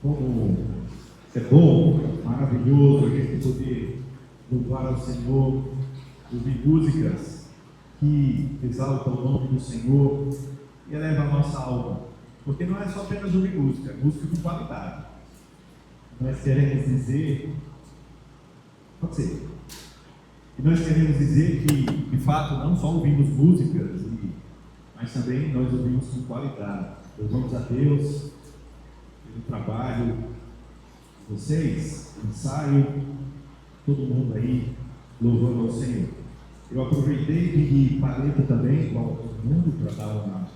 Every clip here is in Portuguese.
Como é bom, maravilhoso a gente poder louvar ao Senhor, ouvir músicas que exaltam o nome do Senhor e eleva a nossa alma. Porque não é só apenas ouvir música, é música de qualidade. Nós queremos dizer, pode ser, e nós queremos dizer que, de fato, não só ouvimos músicas, mas também nós ouvimos com qualidade. Louvamos a Deus pelo trabalho de vocês, ensaio, todo mundo aí louvando ao Senhor. Eu aproveitei de ir paleta também, igual todo mundo, para dar uma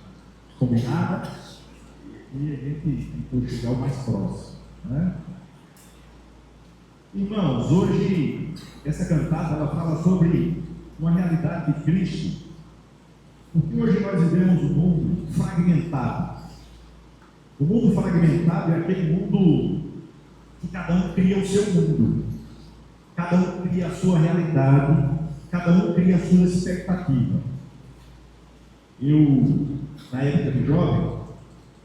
combinada, e a gente tentou chegar o mais próximo, né? Irmãos, hoje essa cantada ela fala sobre uma realidade de Cristo, porque hoje nós vivemos um mundo fragmentado. O mundo fragmentado é aquele mundo que cada um cria o seu mundo, cada um cria a sua realidade, cada um cria a sua expectativa. Eu, na época de jovem,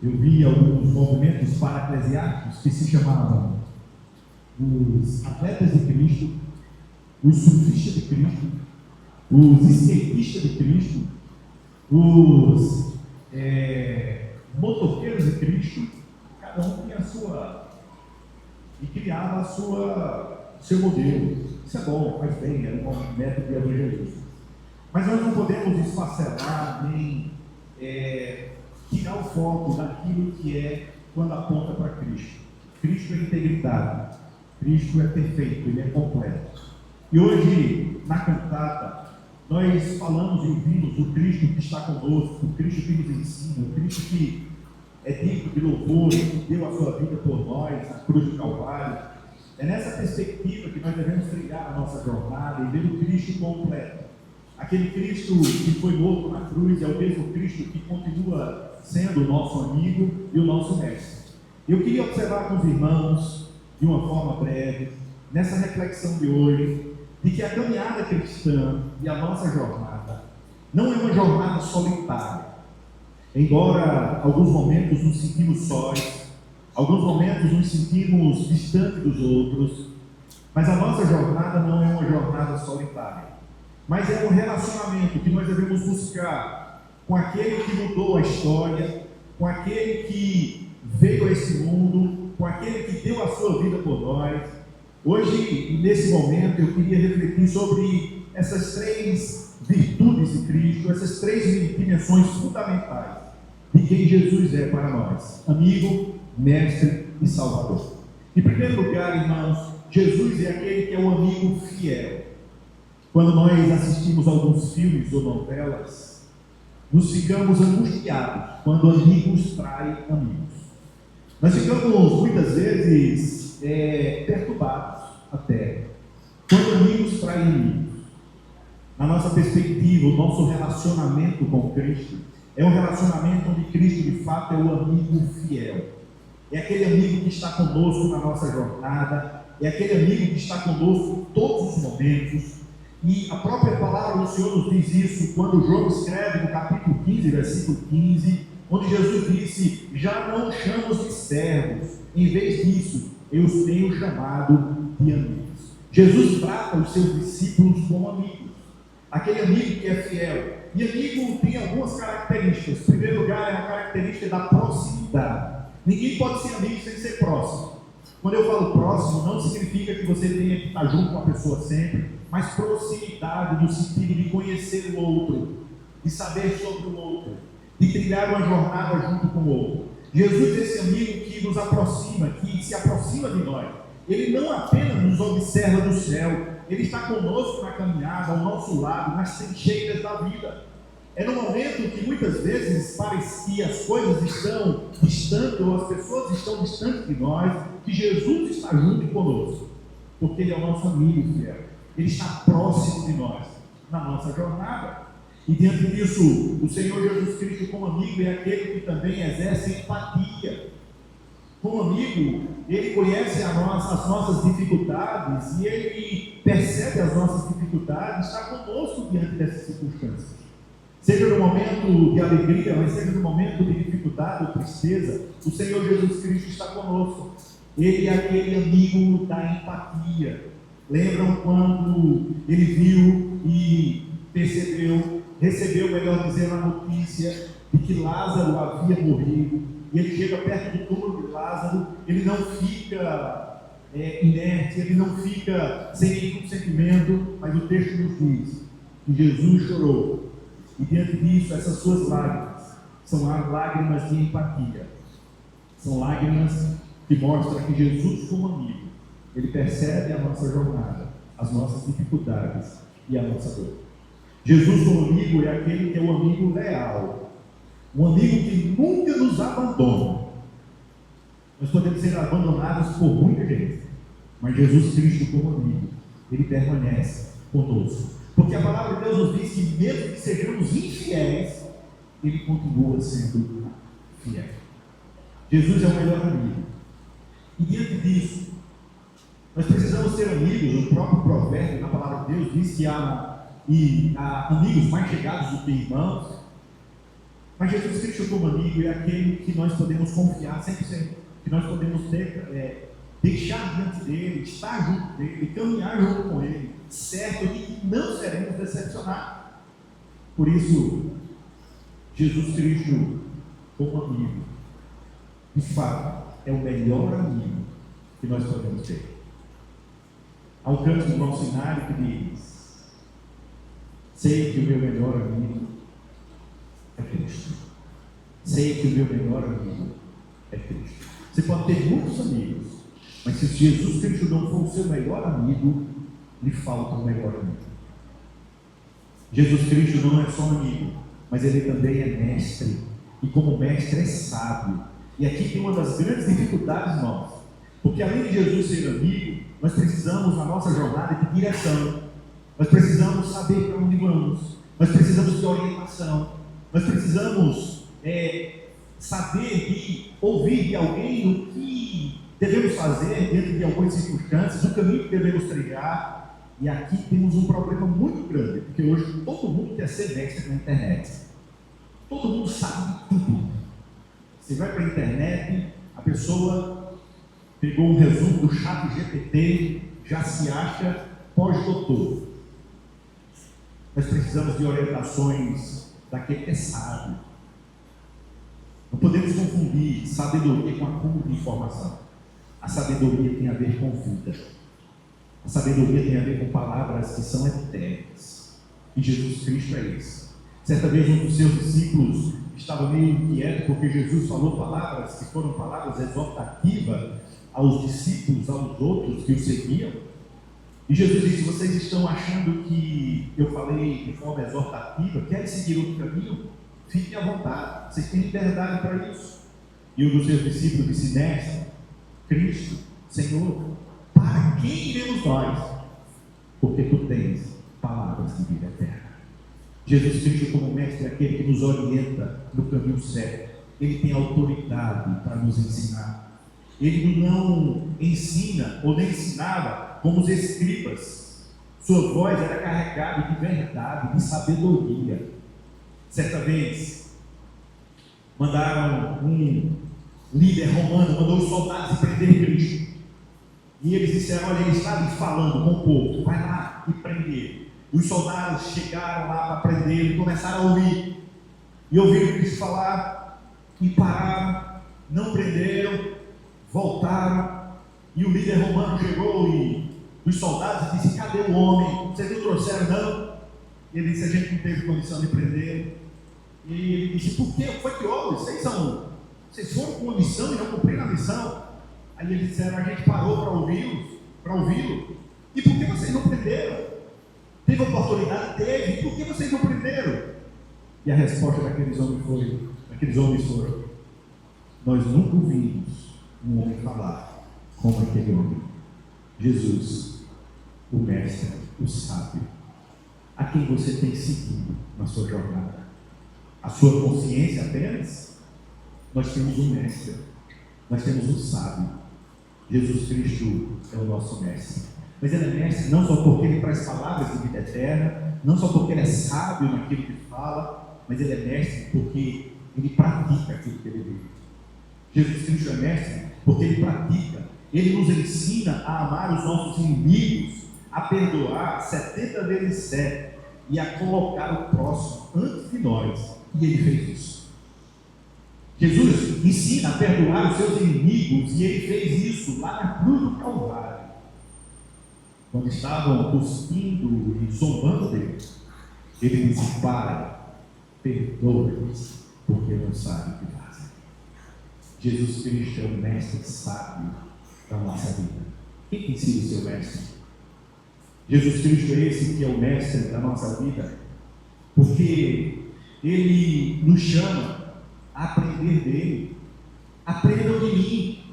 eu vi alguns movimentos para-eclesiásticos que se chamavam os atletas de Cristo, os surfistas de Cristo, os skatistas de Cristo, os motoqueiros de Cristo. Cada um tinha a sua e criava seu modelo. Isso é bom, faz bem, é um método de evangelismo. Mas nós não podemos esfacelar nem tirar o foco daquilo que é quando aponta para Cristo. Cristo é integridade, Cristo é perfeito, Ele é completo. E hoje, na cantata, nós falamos e ouvimos o Cristo que está conosco, o Cristo que nos ensina, o Cristo que é digno de louvor, que deu a sua vida por nós, na cruz do Calvário. É nessa perspectiva que nós devemos trilhar a nossa jornada e ver o Cristo completo. Aquele Cristo que foi morto na cruz é o mesmo Cristo que continua sendo o nosso amigo e o nosso mestre. Eu queria observar com os irmãos, de uma forma breve, nessa reflexão de hoje, de que a caminhada cristã e a nossa jornada não é uma jornada solitária. Embora alguns momentos nos sentimos sós, alguns momentos nos sentimos distantes dos outros, mas a nossa jornada não é uma jornada solitária, mas é um relacionamento que nós devemos buscar com aquele que mudou a história, com aquele que veio a esse mundo, com aquele que deu a sua vida por nós. Hoje, nesse momento, eu queria refletir sobre essas três virtudes de Cristo, essas três dimensões fundamentais de quem Jesus é para nós: amigo, mestre e salvador. Em primeiro lugar, irmãos, Jesus é aquele que é um amigo fiel. Quando nós assistimos alguns filmes ou novelas, nos ficamos angustiados quando amigos traem amigos. Nós ficamos muitas vezes perturbados até quando amigos traem amigos. Na nossa perspectiva, o nosso relacionamento com Cristo é um relacionamento onde Cristo de fato é o amigo fiel. É aquele amigo que está conosco na nossa jornada, é aquele amigo que está conosco em todos os momentos. E a própria palavra do Senhor nos diz isso quando João escreve no capítulo 15, versículo 15, onde Jesus disse: já não chamo de servos, em vez disso, eu os tenho chamado de amigos. Jesus trata os seus discípulos como amigos, aquele amigo que é fiel. E amigo tem algumas características. Em primeiro lugar, é a característica da proximidade. Ninguém pode ser amigo sem ser próximo. Quando eu falo próximo, não significa que você tenha que estar junto com a pessoa sempre, mas proximidade no sentido de conhecer o outro, de saber sobre o outro, de trilhar uma jornada junto com o outro. Jesus é esse amigo que nos aproxima, que se aproxima de nós. Ele não apenas nos observa do céu, Ele está conosco na caminhada, ao nosso lado, nas trincheiras da vida. É no momento que muitas vezes parece que as coisas estão distantes, ou as pessoas estão distantes de nós, que Jesus está junto conosco, porque Ele é o nosso amigo fiel. Ele está próximo de nós, na nossa jornada. E diante disso, o Senhor Jesus Cristo como amigo é aquele que também exerce empatia. Como amigo, Ele conhece as nossas dificuldades e Ele percebe as nossas dificuldades, está conosco diante dessas circunstâncias. Seja no momento de alegria, mas seja no momento de dificuldade ou tristeza, o Senhor Jesus Cristo está conosco. Ele é aquele amigo da empatia. Lembram quando ele viu e percebeu, recebeu, melhor dizendo, a notícia de que Lázaro havia morrido, e ele chega perto do túmulo de Lázaro, ele não fica inerte, ele não fica sem nenhum sentimento, mas o texto nos diz que Jesus chorou. E diante disso, essas suas lágrimas são lágrimas de empatia. São lágrimas que mostram que Jesus, como amigo, ele percebe a nossa jornada, as nossas dificuldades e a nossa dor. Jesus, como amigo, é aquele que é um amigo leal, um amigo que nunca nos abandona. Nós podemos ser abandonados por muita gente, mas Jesus Cristo, como amigo, ele permanece conosco. Porque a palavra de Deus nos diz que mesmo que sejamos infiéis, ele continua sendo fiel. Jesus é o melhor amigo. E diante disso, nós precisamos ser amigos. O próprio provérbio, na palavra de Deus, diz que há amigos mais chegados do que irmãos. Mas Jesus Cristo, como amigo, é aquele que nós podemos confiar 100%, que nós podemos deixar diante dele, estar junto dele, caminhar junto com ele, certo de que não seremos decepcionados. Por isso, Jesus Cristo, como amigo, de fato, é o melhor amigo que nós podemos ter. Há um canto do nosso cenário que diz: sei que o meu melhor amigo é Cristo. Sei que o meu melhor amigo é Cristo. Você pode ter muitos amigos, mas se Jesus Cristo não for o seu melhor amigo, lhe falta um melhor amigo. Jesus Cristo não é só amigo, mas ele também é mestre. E como mestre é sábio. E aqui tem uma das grandes dificuldades nossas. Porque além de Jesus ser amigo, nós precisamos, na nossa jornada, de direção. Nós precisamos saber para onde vamos. Nós precisamos de orientação. Nós precisamos saber e ouvir de alguém o que devemos fazer dentro de algumas circunstâncias, o caminho que devemos trilhar. E aqui temos um problema muito grande, porque hoje todo mundo quer ser mestre na internet. Todo mundo sabe de tudo. Você vai para a internet, a pessoa pegou um resumo do ChatGPT, já se acha pós-doutor. Nós precisamos de orientações daquele que é sábio. Não podemos confundir sabedoria com acúmulo de informação. A sabedoria tem a ver com vida. A sabedoria tem a ver com palavras que são eternas. E Jesus Cristo é isso. Certa vez um dos seus discípulos estava meio inquieto porque Jesus falou palavras que foram palavras exortativas aos discípulos, aos outros que o seguiam. E Jesus disse: vocês estão achando que eu falei de forma exortativa? Querem seguir outro caminho? Fiquem à vontade, vocês têm liberdade para isso. E um dos seus discípulos disse: mestre, Cristo, Senhor, para quem iremos nós? Porque tu tens palavras de vida eterna. Jesus Cristo, como mestre, é aquele que nos orienta no caminho certo. Ele tem autoridade para nos ensinar. Ele não ensina ou nem ensinava como os escribas. Sua voz era carregada de verdade, de sabedoria. Certa vez, mandaram um líder romano, mandou os soldados prender Cristo. E eles disseram: olha, ele está ali falando com o povo, vai lá e prende ele. E os soldados chegaram lá para prender ele, começaram a ouvir. E ouviram Cristo falar, e pararam, não prenderam, voltaram. E o líder romano chegou e os soldados disse: cadê o homem? Vocês não trouxeram, não? E ele disse: a gente não teve condição de prender. E ele disse: por que foi que houve? Vocês foram com uma missão e não cumpriram a missão. Aí eles disseram: a gente parou para ouvi-lo. E por que vocês não prenderam? Teve oportunidade? Teve. E por que vocês não prenderam? E a resposta daqueles homens foi: nós nunca ouvimos um homem falar como aquele homem. Jesus, o mestre, o sábio, a quem você tem seguido na sua jornada? A sua consciência apenas? Nós temos um mestre, nós temos um sábio. Jesus Cristo é o nosso mestre. Mas ele é mestre não só porque ele traz palavras de vida eterna, não só porque ele é sábio naquilo que fala, mas ele é mestre porque ele pratica aquilo que ele vive. Jesus Cristo é mestre porque ele pratica. Ele nos ensina a amar os nossos inimigos, a perdoar 70 vezes 7 e a colocar o próximo antes de nós. E ele fez isso. Jesus ensina a perdoar os seus inimigos e ele fez isso lá na cruz do Calvário. Quando estavam cuspindo e zombando dele, ele disse: Pai, perdoa-lhes, porque não sabem o que fazem. Jesus Cristo é o mestre sábio da nossa vida. Quem tem sido o seu mestre? Jesus Cristo é esse que é o mestre da nossa vida, porque ele nos chama a aprender dele. Aprendam de mim.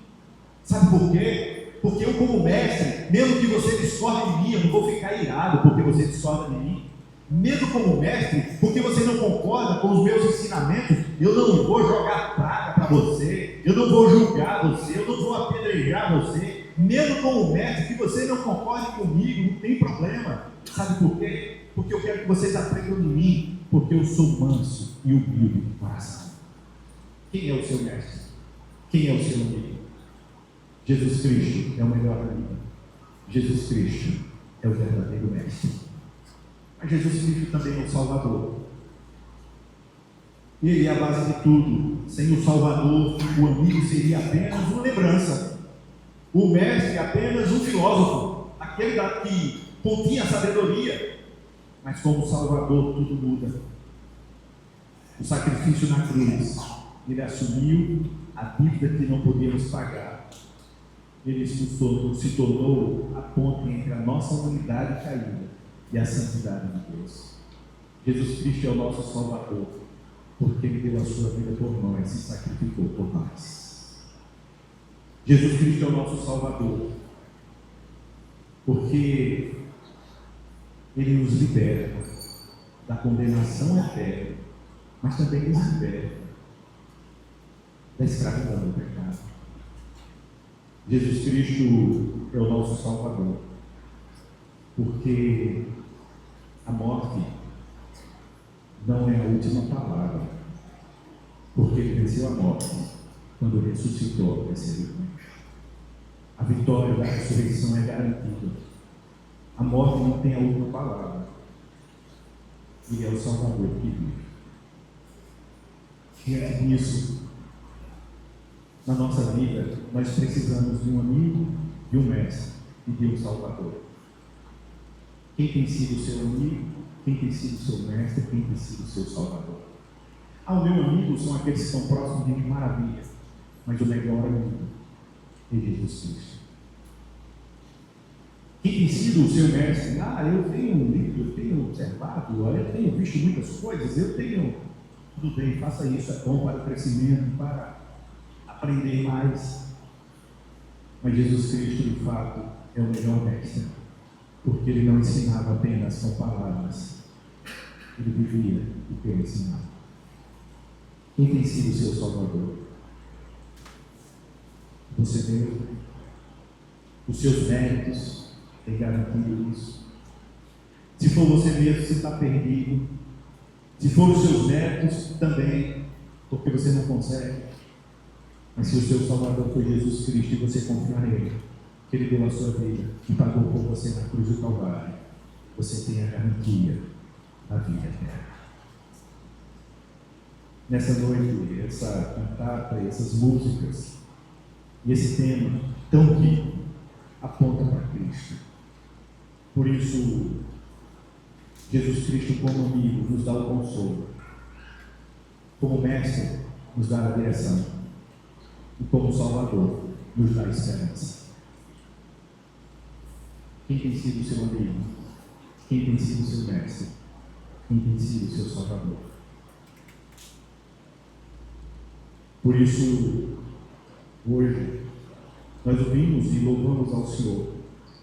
Sabe por quê? Porque eu, como mestre, mesmo que você discorde de mim, eu não vou ficar irado porque você discorda de mim. Mesmo como mestre, porque você não concorda com os meus ensinamentos, eu não vou jogar praga para você, eu não vou julgar você, eu não vou apedrejar você. Mesmo como mestre, que você não concorde comigo, não tem problema. Sabe por quê? Porque eu quero que vocês aprendam de mim, porque eu sou manso e humilde de coração. Quem é o seu mestre? Quem é o seu amigo? Jesus Cristo é o melhor amigo. Jesus Cristo é o verdadeiro mestre. Mas Jesus Cristo também é o Salvador. Ele é a base de tudo. Sem o Salvador, o amigo seria apenas uma lembrança. O mestre apenas um filósofo, aquele que continha a sabedoria. Mas como Salvador, tudo muda. O sacrifício na cruz, ele assumiu a dívida que não podíamos pagar. Ele se tornou a ponte entre a nossa humanidade caída e a santidade de Deus. Jesus Cristo é o nosso Salvador, porque ele deu a sua vida por nós e sacrificou por nós. Jesus Cristo é o nosso Salvador, porque ele nos liberta da condenação eterna, mas também nos liberta da escravidão do pecado. Jesus Cristo é o nosso Salvador, porque a morte não é a última palavra, porque ele venceu a morte quando ressuscitou ao terceiro dia. A vitória da ressurreição é garantida. A morte não tem a última palavra. Ele é o Salvador que vive. Diante disso, na nossa vida, nós precisamos de um amigo, de um mestre e de um Salvador. Quem tem sido o seu amigo? Quem tem sido o seu mestre? Quem tem sido o seu Salvador? O meu amigo são aqueles que estão próximos de mim, maravilha. Mas o melhor amigo é Jesus Cristo. Quem tem sido o seu mestre? Eu tenho lido, eu tenho observado, eu tenho visto muitas coisas, eu tenho... Tudo bem, faça isso, é bom para o crescimento, para aprender mais. Mas Jesus Cristo, de fato, é o melhor mestre, porque ele não ensinava apenas com palavras, ele vivia o que ele ensinava. Quem tem sido o seu Salvador? Você mesmo? Os seus méritos têm garantido isso? Se for você mesmo, você está perdido. Se for os seus méritos, também, porque você não consegue. Mas se o seu Salvador foi Jesus Cristo e você confiar nele, que ele deu a sua vida e pagou por você na cruz do Calvário, você tem a garantia da vida eterna. Nessa noite, essa cantata, essas músicas e esse tema tão rico aponta para Cristo. Por isso, Jesus Cristo, como amigo, nos dá o consolo, como mestre, nos dá a direção, e como Salvador, nos dá a esperança. Quem tem sido o seu amigo? Quem tem sido o seu mestre? Quem tem sido o seu Salvador? Por isso, hoje, nós ouvimos e louvamos ao Senhor.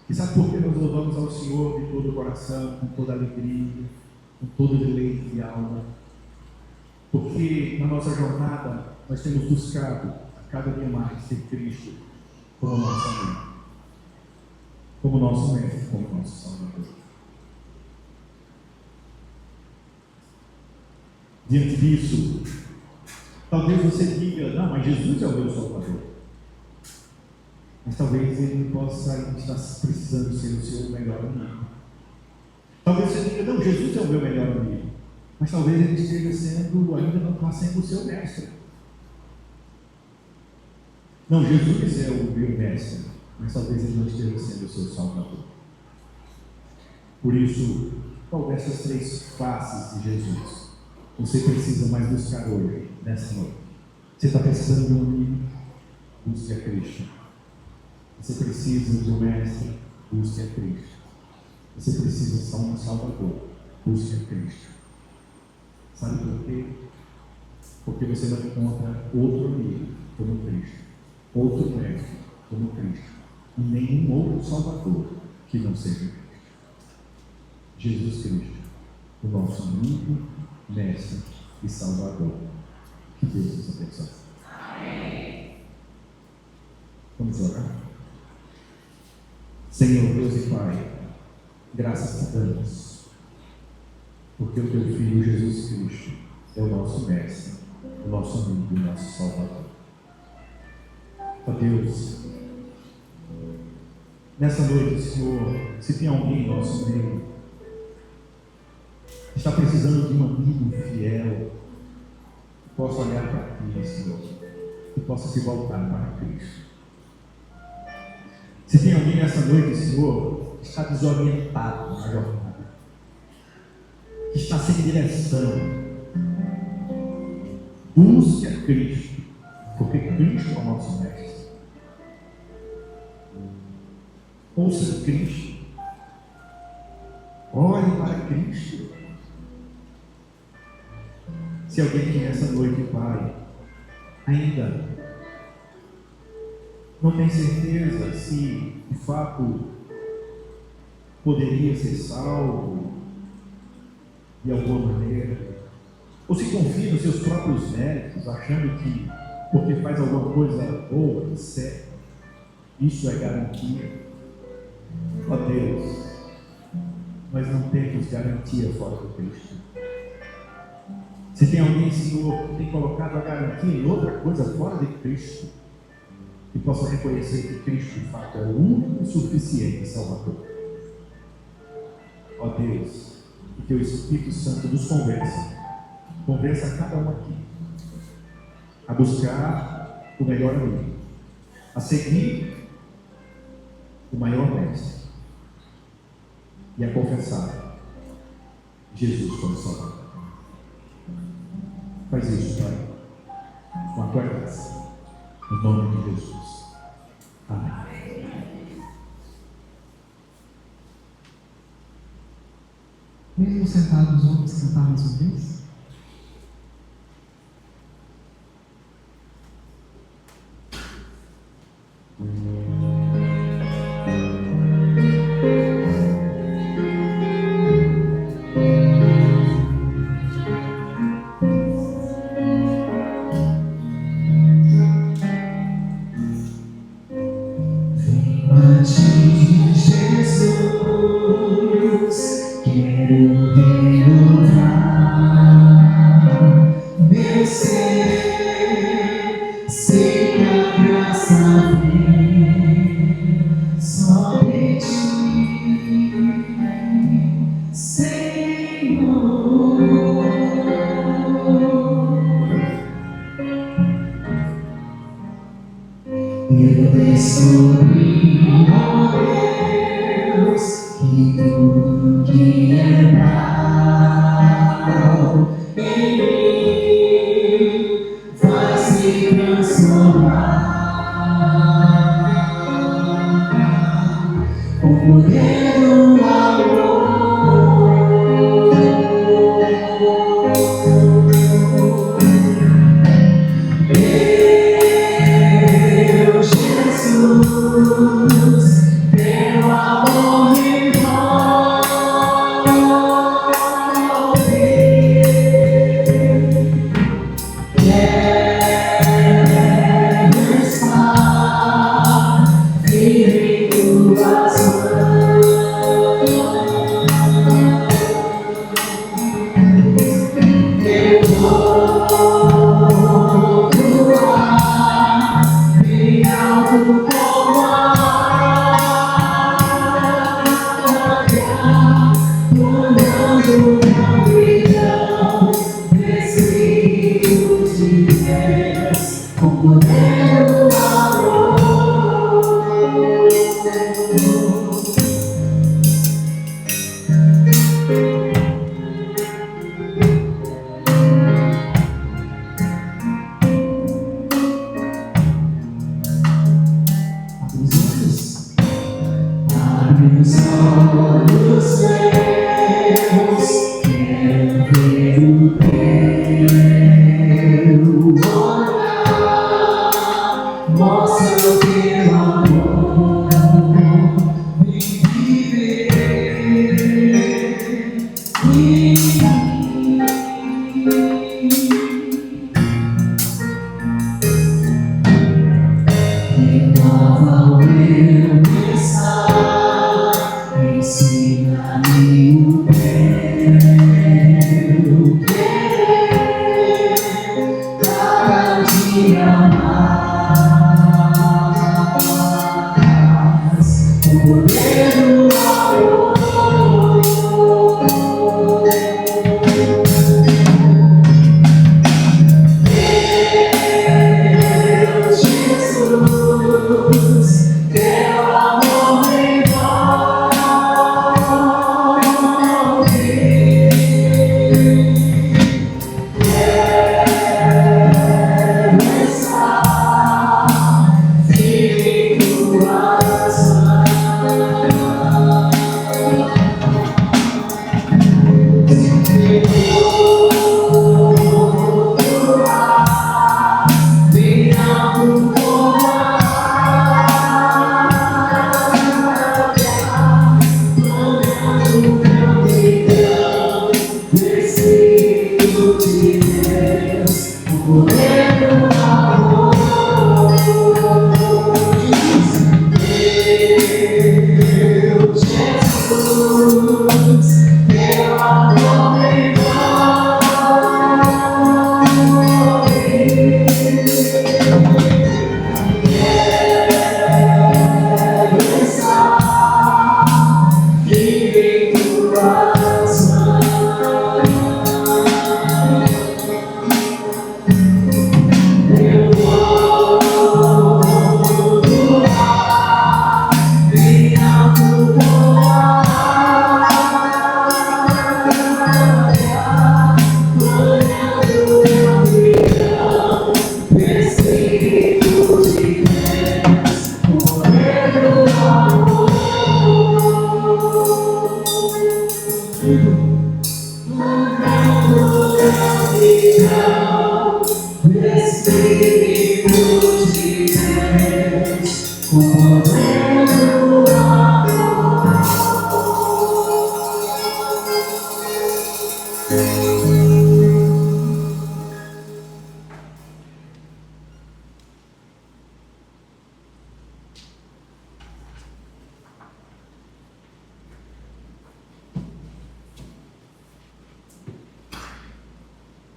E sabe por que nós louvamos ao Senhor de todo o coração, com toda alegria, com todo deleite de alma? Porque na nossa jornada nós temos buscado a cada dia mais ter Cristo como nosso amigo, como nosso mestre, como nosso Salvador. Diante disso, talvez você diga: não, mas Jesus é o meu Salvador. Mas talvez ele possa estar precisando ser o seu melhor amigo. Talvez você diga: não, Jesus é o meu melhor amigo. Mas talvez ele esteja sendo, ainda não está sendo o seu mestre. Não, Jesus é o meu mestre, mas talvez ele não esteja sendo o seu Salvador. Por isso, qual dessas três faces de Jesus você precisa mais buscar hoje, nessa noite? Você está precisando de um amigo? Busque a Cristo. Você precisa de um mestre? Busque a Cristo. Você precisa de um Salvador? Busque a Cristo. Sabe por quê? Porque você não encontra outro amigo como Cristo, outro mestre como Cristo, e nenhum outro Salvador que não seja Cristo. Jesus Cristo, o nosso amigo, mestre e Salvador. Que Deus nos abençoe. Amém. Vamos orar. Senhor Deus e Pai, graças te damos, porque o teu Filho Jesus Cristo é o nosso mestre, o nosso amigo e o nosso Salvador. Ó Deus, nessa noite, Senhor, se tem alguém em nosso meio que está precisando de um amigo fiel, que possa olhar para ti, Senhor, que possa se voltar para Cristo. Se tem alguém nessa noite, Senhor, que está desorientado na jornada, que está sem direção, busque a Cristo, porque Cristo é o nosso mestre. Ouça Cristo, olhe para Cristo. Se alguém que nessa noite, Pai, ainda não tem certeza se de fato poderia ser salvo de alguma maneira, ou se confia nos seus próprios méritos, achando que porque faz alguma coisa boa e certa, isso é garantia. Ó Deus, nós não temos garantia fora do Cristo. Se tem alguém, Senhor, que tem colocado a garantia em outra coisa fora de Cristo, que possa reconhecer que Cristo, de fato, é o único e suficiente Salvador. Ó Deus, que teu Espírito Santo nos convença a cada um aqui a buscar o melhor amigo, a seguir o maior mestre e a confessar Jesus como Salvador. Faz isso, Pai, com a tua graça, no nome de Jesus. Amém. Mesmo sentados, vamos cantar mais uma vez? Eu descobri, ó Deus, que tudo que é mal em mim vai se transformar. O poder do amor. Jesus.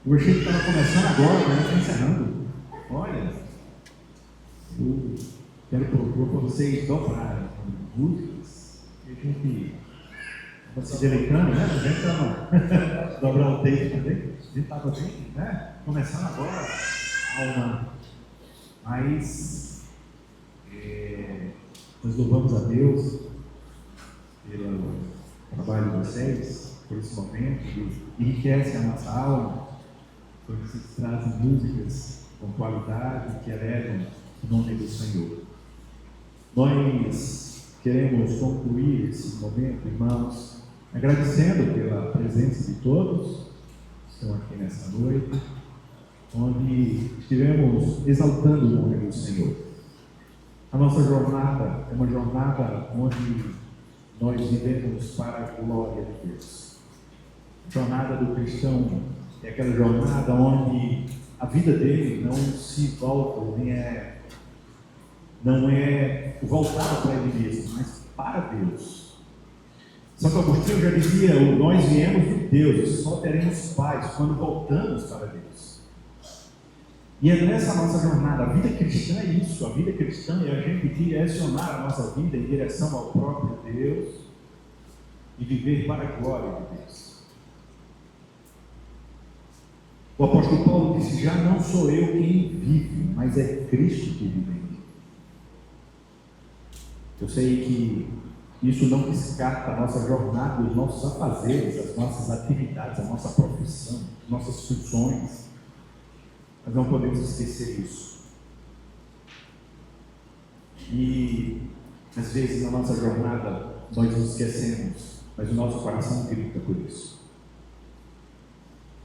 O worship estava começando agora, mas está encerrando. Olha, eu quero propor para vocês dobrarem músicas que a gente estava se deleitando, né? A gente estava dobrar o texto também. A gente estava bem, né? Começando agora mas nós louvamos a Deus pelo trabalho de vocês, por esse momento que enriquece a nossa alma, porque vocês trazem músicas com qualidade que elevam o nome do Senhor. Nós queremos concluir esse momento, irmãos, agradecendo pela presença de todos que estão aqui nessa noite, onde estivemos exaltando o nome do Senhor. A nossa jornada é uma jornada onde nós vivemos para a glória de Deus. A jornada do cristão é aquela jornada onde a vida dele não se volta, não é voltada para ele mesmo, mas para Deus. Santo Agostinho já dizia: nós viemos de Deus e só teremos paz quando voltamos para Deus. E é nessa nossa jornada, a vida cristã é isso, a vida cristã é a gente direcionar a nossa vida em direção ao próprio Deus e viver para a glória de Deus. O apóstolo Paulo disse: já não sou eu quem vive, mas é Cristo que vive em mim. Eu sei que isso não descarta a nossa jornada, os nossos afazeres, as nossas atividades, a nossa profissão, as nossas funções. Mas não podemos esquecer isso. E às vezes na nossa jornada nós nos esquecemos, mas o nosso coração grita por isso.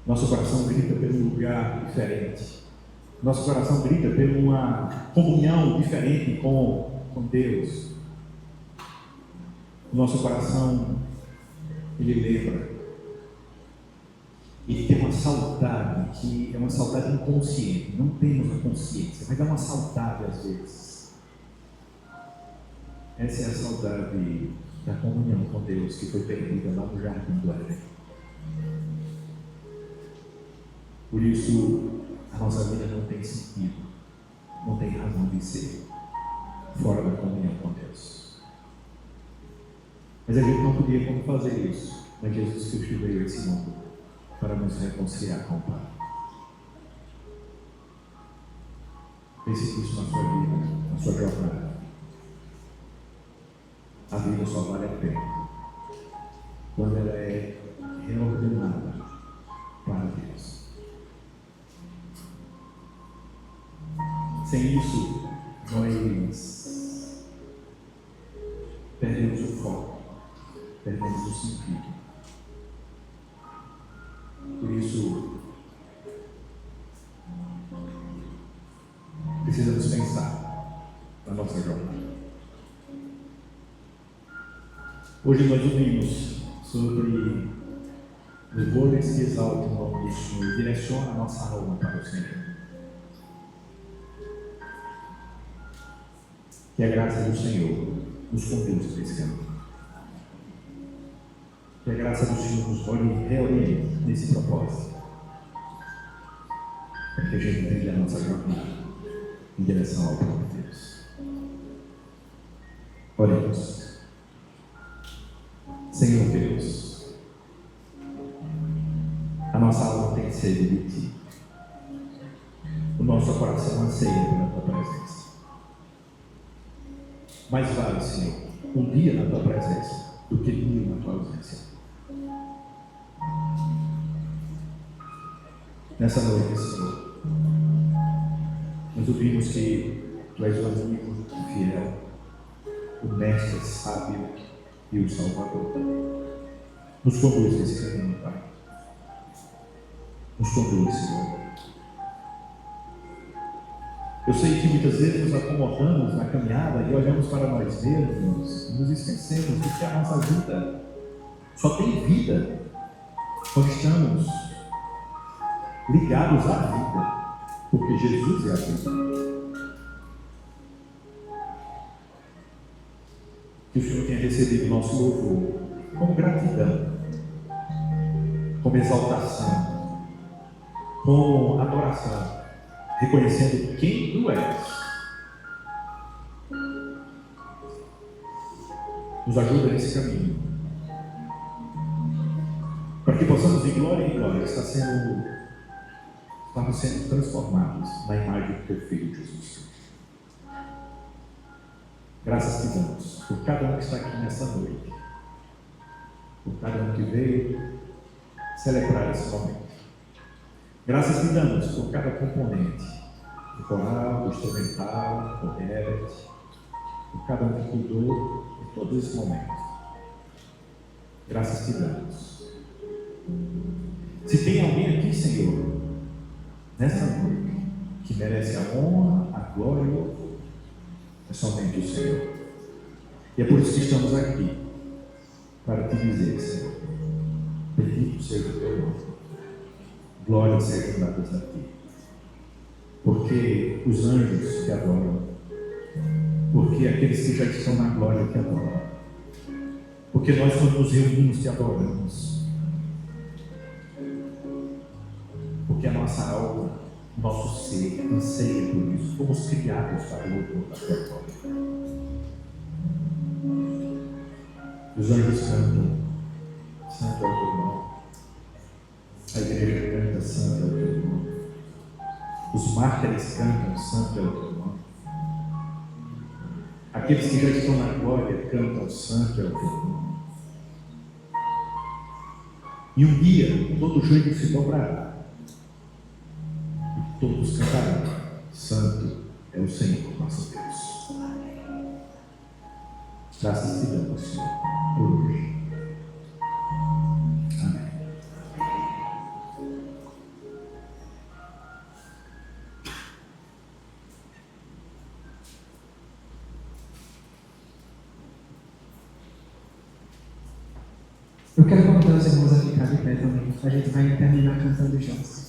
Nosso coração grita por um lugar diferente. Nosso coração grita por uma comunhão diferente com Deus. O nosso coração, ele lembra. Ele tem uma saudade que é uma saudade inconsciente. Não temos a consciência, mas é uma saudade às vezes. Essa é a saudade da comunhão com Deus que foi perdida lá no Jardim do Éden. Por isso, a nossa vida não tem sentido, não tem razão de ser fora da comunhão com Deus. Mas a gente não podia como fazer isso, mas Jesus Cristo veio a esse mundo para nos reconciliar com o Pai. Pense nisso na sua vida, na sua jornada. A vida só vale a pena quando ela é reordenada para Deus. Sem isso, nós perdemos o foco, perdemos o sentido. Por isso, precisamos pensar na nossa jornada. Hoje nós ouvimos sobre louvores que exaltam o nome do Senhor e direciona a nossa alma para o Senhor. Que a graça do Senhor nos conduza nesse caminho. Que a graça do Senhor nos reoriente nesse propósito. Para que a gente trilhe a nossa jornada em direção ao próprio Deus. Oremos. Senhor Deus, a nossa alma tem sede de Ti. O nosso coração anseia pela Tua presença. Mais vale, Senhor, um dia na Tua presença do que mil na Tua ausência. Nessa noite, Senhor, nós ouvimos que Tu és o amigo fiel, o mestre sábio e o Salvador. Nos conduz nesse caminho, Pai. Nos conduz, Senhor. Eu sei que muitas vezes nos acomodamos na caminhada e olhamos para nós mesmos e nos esquecemos de que a nossa vida só tem vida quando estamos ligados à vida, porque Jesus é a vida. Que o Senhor tenha recebido o nosso louvor como gratidão, como exaltação, com adoração, reconhecendo quem tu és. Nos ajuda nesse caminho, para que possamos de glória em glória estarmos sendo transformados na imagem do teu Filho Jesus. Graças te damos por cada um que está aqui nessa noite, por cada um que veio celebrar esse momento. Graças te damos por cada componente, do coral, do instrumental, do Herbert, por cada um que cuidou de todo esse momento. Graças te damos. Se tem alguém aqui, Senhor, nessa noite, que merece a honra, a glória e o louvor, é somente o Senhor. E é por isso que estamos aqui, para te dizer, Senhor, bendito seja o teu nome, glória seja dadas a ti, porque os anjos te adoram, porque aqueles que já estão na glória te adoram, porque nós, quando nos reunimos, te adoramos, porque a nossa alma, nosso ser, anseia por isso. Fomos criados para o louvor da tua glória. Os anjos cantam, santo é o teu nome. A igreja canta, santo é o teu nome. Os mártires cantam, santo é o teu nome. Aqueles que já estão na glória cantam, santo é o teu nome. E um dia todo joelho se dobrará e todos cantarão, santo é o Senhor nosso Deus. Graças te damos, Senhor, por hoje. Amém. Eu quero convidar os irmãos a ficar de pé também. A gente vai terminar cantando juntos.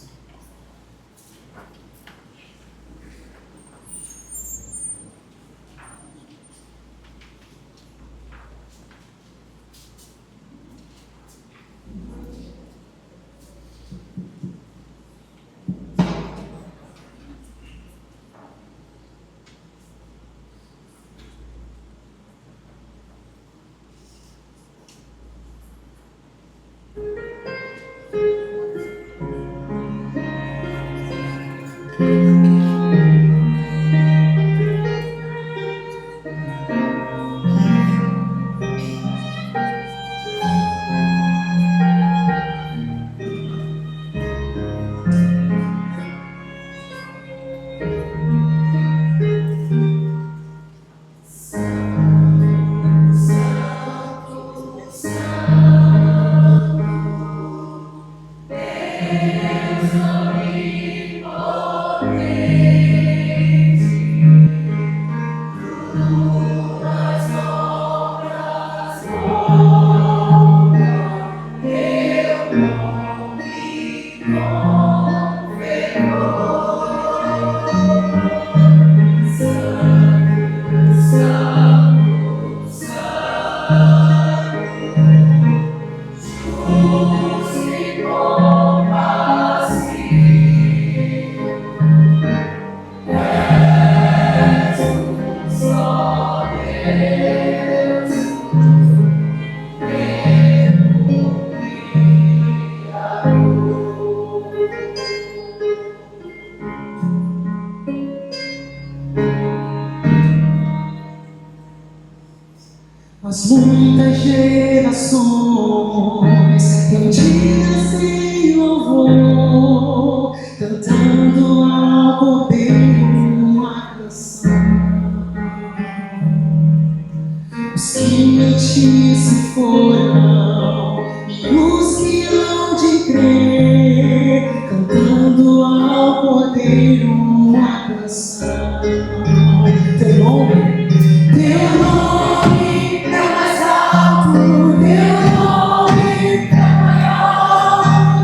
As muitas gerações cantigas em louvor, cantando ao Cordeiro uma canção. Os que em ti se foram e os que hão de crer, cantando ao Cordeiro uma canção. Teu nome é mais alto, teu nome é maior.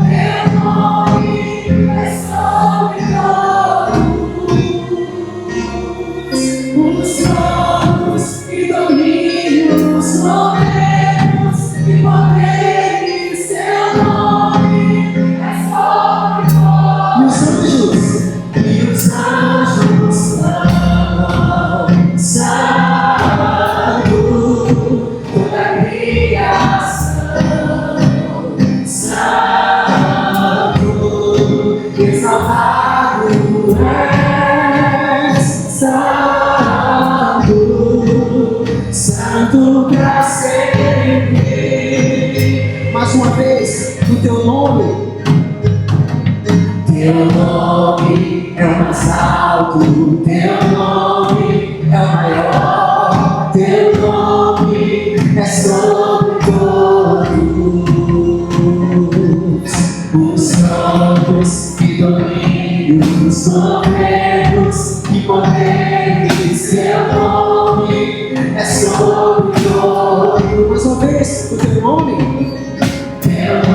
exaltado és, santo, santo pra sempre. Mais uma vez, o teu nome é o mais alto, teu nome é o maior, teu nome é sobre todos os tronos e domínios, governos e poderes. Teu nome é sobre todos. Mais uma vez, o teu nome é o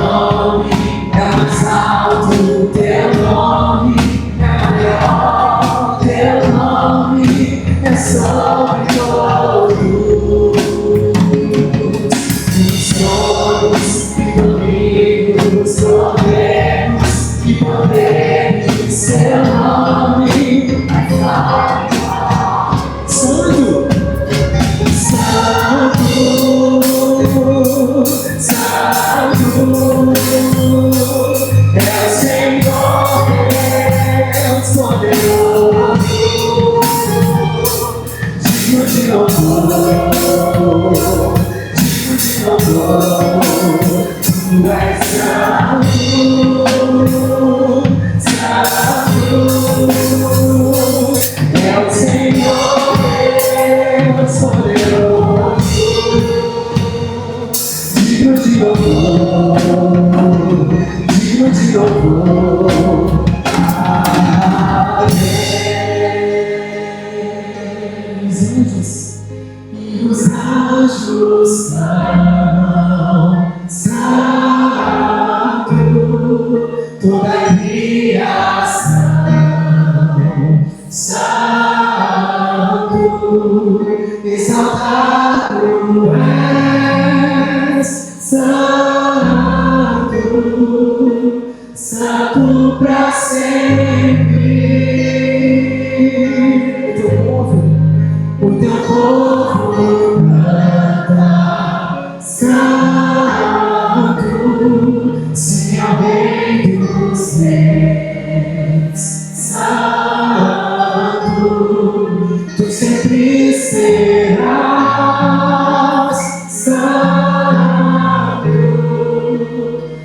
mais alto, teu nome é maior, teu nome é sobre todos os tronos e domínios, governos e poderes. Teu nome é santo, santo, santo. É o Senhor Deus poderoso, digno de louvor, digno de louvor. Tu és santo, santo. É o Senhor Deus poderoso, digno de louvor, digno de louvor. Amém. Os anjos e os anjos santo, toda a criação, santo, exaltado és, santo, santo pra sempre. O teu povo canta, santo, sim ao Rei dos Reis, santo, tu sempre serás, santo,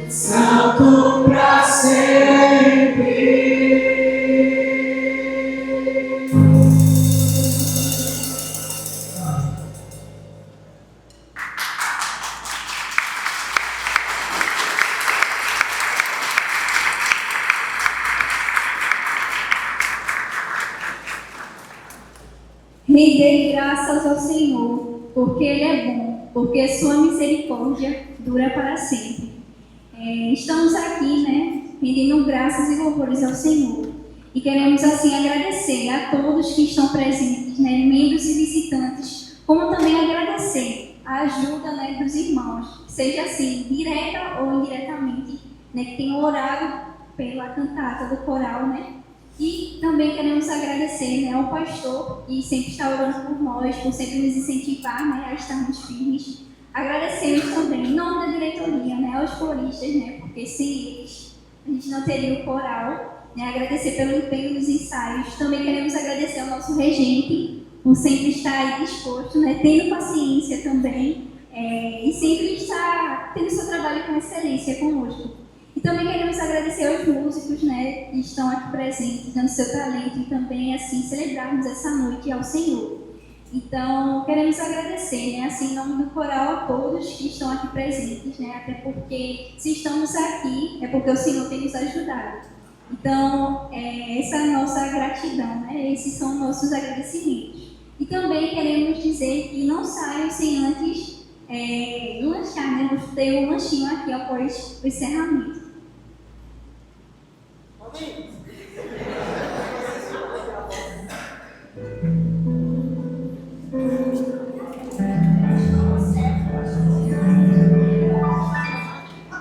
santo pra sempre. Rendei graças ao Senhor, porque Ele é bom, porque sua misericórdia dura para sempre. Estamos aqui, né, rendendo graças e louvores ao Senhor. E queremos, assim, agradecer a todos que estão presentes, né, membros e visitantes, como também agradecer a ajuda, né, dos irmãos, seja assim, direta ou indiretamente, né, que tenham orado pela cantata do coral, né. E também queremos agradecer, né, ao pastor, que sempre está orando por nós, por sempre nos incentivar, né, a estarmos firmes. Agradecemos também, em nome da diretoria, né, aos coristas, né, porque sem eles a gente não teria o coral. Né, agradecer pelo empenho nos ensaios. Também queremos agradecer ao nosso regente, por sempre estar aí disposto, né, tendo paciência também, e sempre estar tendo seu trabalho com excelência conosco. E também queremos agradecer aos músicos, né, que estão aqui presentes, dando seu talento e também, assim, celebrarmos essa noite ao Senhor. Então, queremos agradecer, né, assim, em nome do coral, a todos que estão aqui presentes, né, até porque se estamos aqui é porque o Senhor tem nos ajudado. Então, essa é a nossa gratidão, né, esses são nossos agradecimentos. E também queremos dizer que não saiam sem antes lanchar, né, vamos ter um lanchinho aqui após o encerramento.